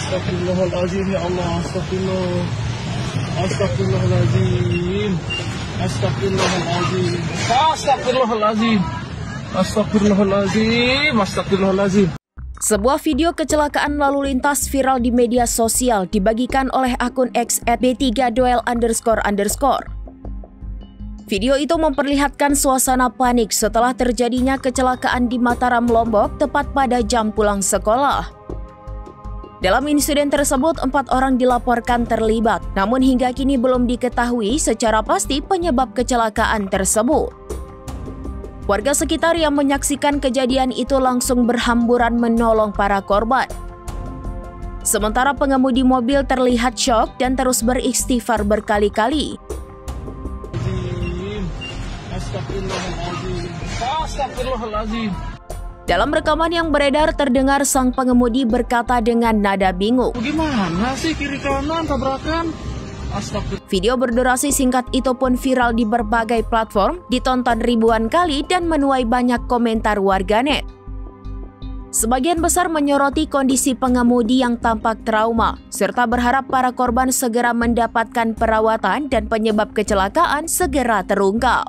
Astagfirullahaladzim, ya Allah, astagfirullah. Astagfirullahaladzim. Astagfirullahaladzim. Astagfirullahaladzim. Astagfirullahaladzim. Astagfirullahaladzim. Sebuah video kecelakaan lalu lintas viral di media sosial dibagikan oleh akun X @b3doel__. Video itu memperlihatkan suasana panik setelah terjadinya kecelakaan di Mataram, Lombok tepat pada jam pulang sekolah. Dalam insiden tersebut, 4 orang dilaporkan terlibat, namun hingga kini belum diketahui secara pasti penyebab kecelakaan tersebut. Warga sekitar yang menyaksikan kejadian itu langsung berhamburan menolong para korban. Sementara pengemudi mobil terlihat syok dan terus beristighfar berkali-kali. Astagfirullahaladzim. Dalam rekaman yang beredar terdengar sang pengemudi berkata dengan nada bingung. Gimana sih kiri kanan tabrakan? Video berdurasi singkat itu pun viral di berbagai platform, ditonton ribuan kali dan menuai banyak komentar warganet. Sebagian besar menyoroti kondisi pengemudi yang tampak trauma, serta berharap para korban segera mendapatkan perawatan dan penyebab kecelakaan segera terungkap.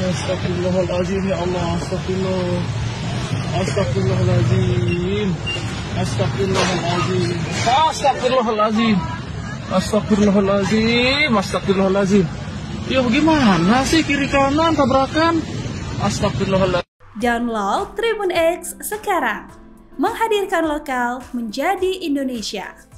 Astagfirullahaladzim, ya Allah, astagfirullah. Astagfirullahaladzim. Astagfirullahaladzim. Astagfirullahaladzim. Astagfirullahaladzim. Astagfirullahaladzim. Ya gimana sih kiri kanan tabrakan? Astagfirullahaladzim. Download Tribun X sekarang. Menghadirkan lokal menjadi Indonesia.